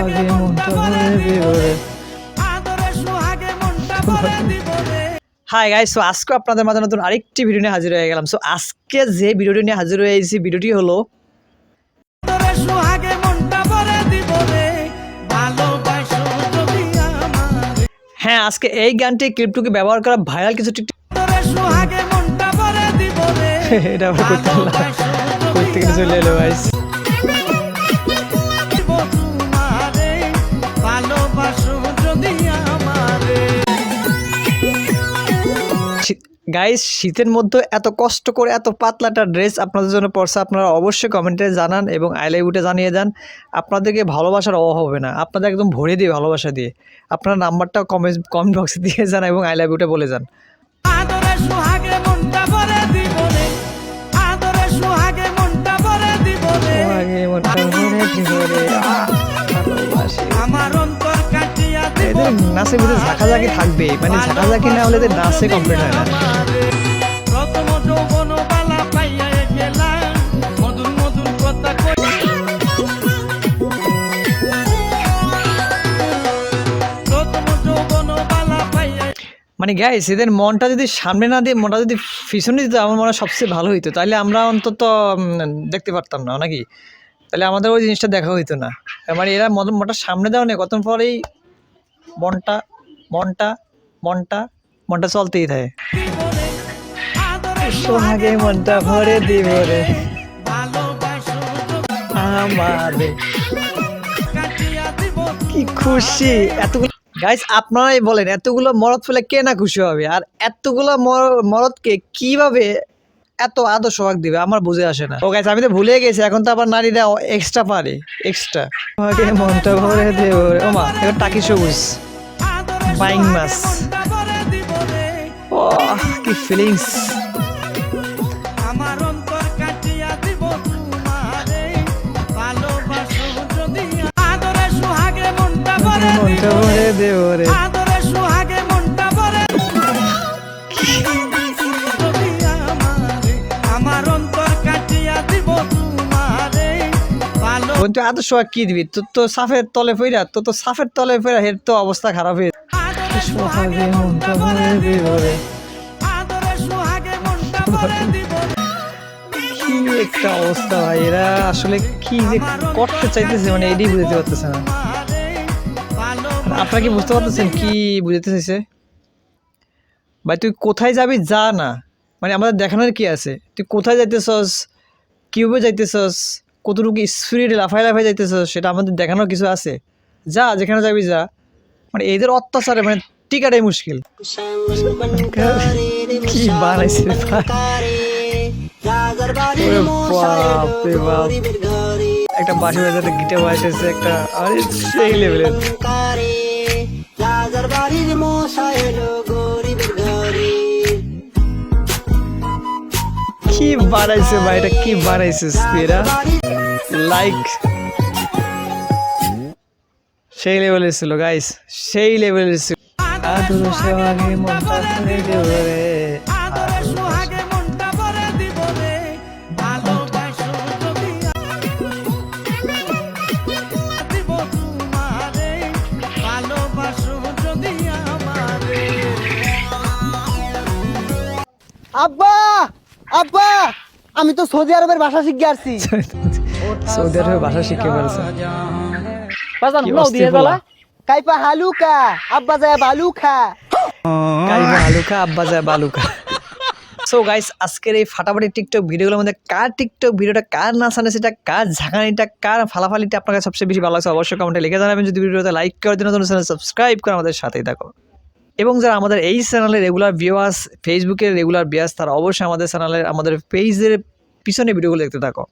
সোহাগে মনটা ভরে দিব রে। হাই গাইস, সো আজকে আপনাদের মাঝে নতুন আরেকটি ভিডিও নিয়ে হাজির হয়ে গেলাম। সো আজকে যে ভিডিওটি নিয়ে হাজির হয়েছি, ভিডিওটি হলো হ্যাঁ, আজকে এই গানটি ক্লিপটুকে ব্যবহার করা ভাইরাল কিছু টিকটক এটা আবার করতে গেলে চলে এলো গাইস। গাইস, শীতের মধ্যে এত কষ্ট করে এত পাতলাটা ড্রেস আপনাদের জন্য পড়ছে, আপনারা অবশ্যই কমেন্টে জানান এবং আই লাভ ইউতে জানিয়ে যান। আপনাদেরকে ভালোবাসার অভাব হবে না, আপনাদের একদম ভরে দিয়ে ভালোবাসা দিয়ে। আপনার নাম্বারটা কমেন্ট বক্সে দিয়ে যান এবং আই লাভ ইউটা বলে যান। এদের নাচের ভিতরে ঝাঁকাঝাঁকি থাকবে, মানে ঝাঁকাঝাঁকি না হলে এদের নাচে কমপ্লিট হয় না। মানে গাইস, এদের মনটা যদি সামনে না দিয়ে মনটা যদি পিছনে দিত, আমার মনে হয় সবচেয়ে ভালো হইতো। তাহলে আমরা অন্তত দেখতে পারতাম না নাকি, তাহলে আমাদের ওই জিনিসটা দেখা হইতো না। মানে এরা মনটা সামনে দেওয়া নেই, কত পরেই মনটা মনটা মনটা মনটা চলতেই থাকে। সোহাগে মনটা ভরে দিব রে আমারে, কি খুশি এতগুলো। গাইস, আপনারাই বলেন এতগুলো মরদ ফেলে কে না খুশি হবে, আর এতগুলো মরদকে কিভাবে এত আদর সোহাগ দিবে আমার বুঝে আসে না। ও গাইস, আমি তো ভুলে গেছি, এখন তো আবার নারীরা এক্সট্রা পারে, এক্সট্রা। সোহাগে মনটা ভরে দেব রে, ওমা এবার টাকি সবুজ বাইং মাছ, ও কি ফিলিংস। মনটা ভরে দেব রে, আদর সোহাগ কি দিবি? তোর তো সাফের তলে ফেরা, তো সাফের তলে ফেরা, এর তো অবস্থা খারাপ হয়ে। সোহাগে মনটা ভরে দেব রে, কি একটা অবস্থা ভাই, এরা আসলে কি যে করতে চাইতেছে, মানে এটাই বুঝতে পারতেছে না। আপনারা কি বুঝতে পারতেছেন কি বুঝতে চাইছে? ভাই তুই কোথায় যাবি যা না, মানে আমাদের দেখানোর কি আছে? তুই কোথায় যাইতেছস, কিভাবে যাইতেছস, কতটুকু স্পিডে লাফাই লাফাই যাইতেছস, সেটা আমাদের দেখানোর কিছু আছে? যা, যেখানে যাবি যা। মানে এদের অত্যাচারে মানে টিকাটাই মুশকিল। কি বানাইছে একটা বাসি বাজাতে গিটার বাজাইতেছে একটা, আরে সেই লেভেলের। কি বানাইছে ভাই, এটা কি বানাইছিস এরা? লাইক সেই লেভেলের ছিল গাইস, সেই লেভেলের ছিল। আদর সোহাগে মনটা ভরে দেব রে, আব্বা আব্বা, আমি তো সৌদি আরবের ভাষা শিখে আসছি। সৌদি আরবের ভাষা শিখে ফেলছে। বাজান নাও দিয়ে গলা কাইপা হালুকা আব্বা যায় বালুকা, কাইপা হালুকা আব্বা যায় বালুকা। সো গাইস, আজকের এই ফাটাফাটি টিকটক ভিডিওগুলোর মধ্যে কার টিকটক ভিডিওটা, কার নাচানো সেটা, কার ঝাঁকানিটা, কার ফালাফালিটা আপনার কাছে সবচেয়ে বেশি ভালো লাগছে অবশ্যই কমেন্টে লিখে জানাবেন। যদি ভিডিওতে লাইক করে দিন, নতুন চ্যানেল সাবস্ক্রাইব করে আমাদের সাথেই থাকো। এবং যারা আমাদের এই চ্যানেলের রেগুলার ভিউয়ার্স, ফেসবুকের রেগুলার ভিউয়ার্স, তারা অবশ্যই আমাদের চ্যানেলের আমাদের পেজের পিছনে ভিডিওগুলো দেখতে থাকো।